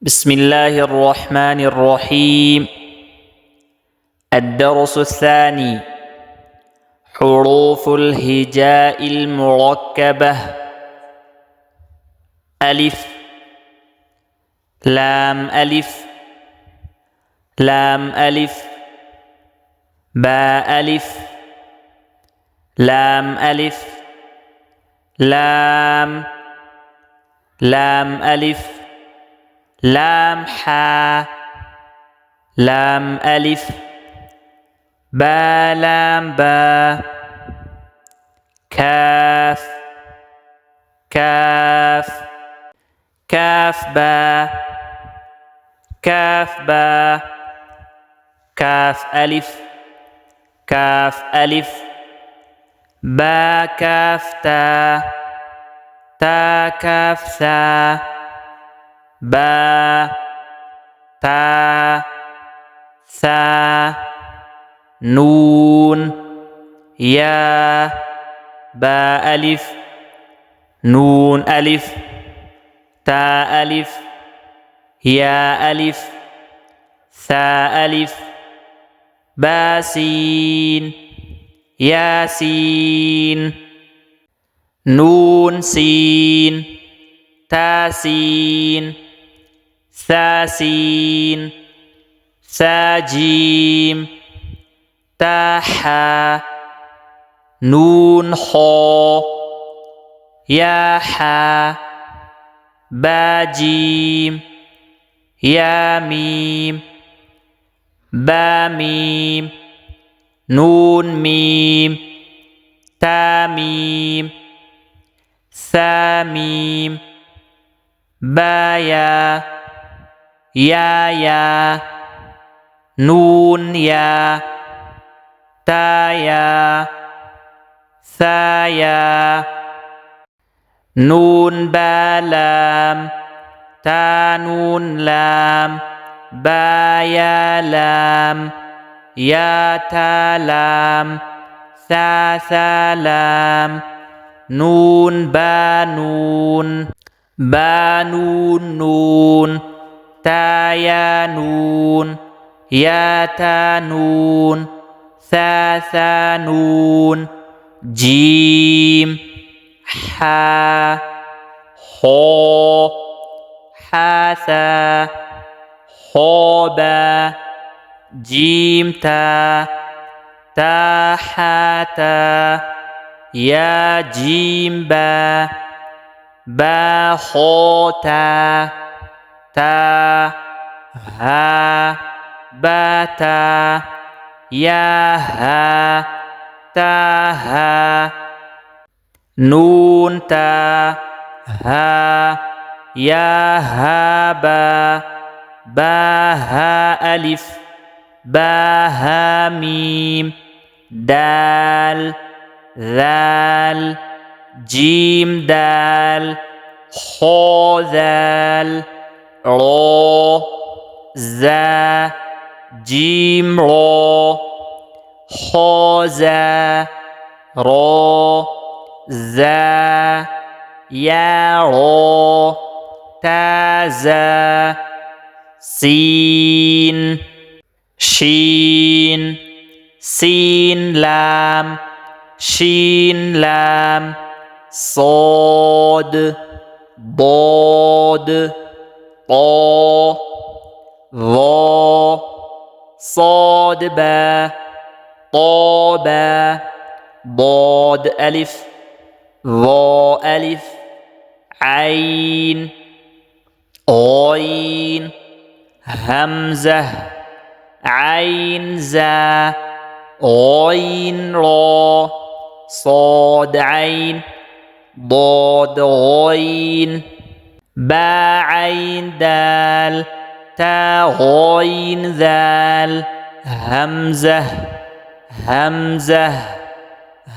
بسم الله الرحمن الرحيم. الدرس الثاني: حروف الهجاء المركبة. ألف، لام ألف، لام ألف، باء ألف، لام ألف، لام، لام ألف، لام حاء، لام ألف، با لام با، كاف، كاف، كاف با، كاف با، كاف ألف، كاف ألف، با كاف تا، تا كاف ثا، با، تا، ثا، نون، يا، با ألف، نون ألف، تا ألف، يا ألف، ثا ألف، با سين، يا سين، نون سين، تا سين، ثا سين، ثا جيم، تا حا، نون حا، يا حا، با جيم، يا ميم، با ميم، نون ميم، تا ميم، ثا ميم، با يا، يا، نون يا، تا يا، ثا يا، نون با لام، تا نون لام، با يا لام، يا تا لام، ثا ثا لام، نون با نون، با نون نون، تا يا نون، يا تا نون، ثا ثا نون، جيم، حا، حا، حاثا، حابا، جيم تا، تا حاتا، يا جيم با، با حاتا، تا ها، باتا، يا ها، تا ها، نون تا، ها، يا ها با، با ها ألف، با ها ميم، دال، ذال، جيم دال، حا ذال، را، زا، جيم را، حا زا، را، زا، يا را، تا زا، سين، شين، سين لام، شين لام، صاد، ضاد، طا، ظا، صاد با، طا با، ضاد ألف، ظا ألف، عين، غين، همزة، عين زا، غين را، صاد عين، ضاد غين، با عين دال، تا غين ذال، همزة، همزة،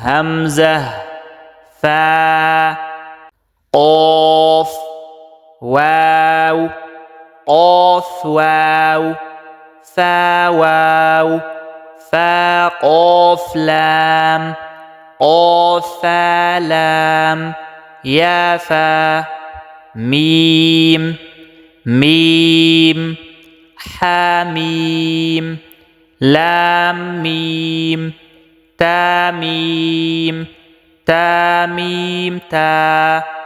همزة، فا، قاف، واو، قاف واو، فا واو، فا قاف لام، قاف فا لام، يا فا، ميم، ميم حاميم لام ميم تاميم تاميم تا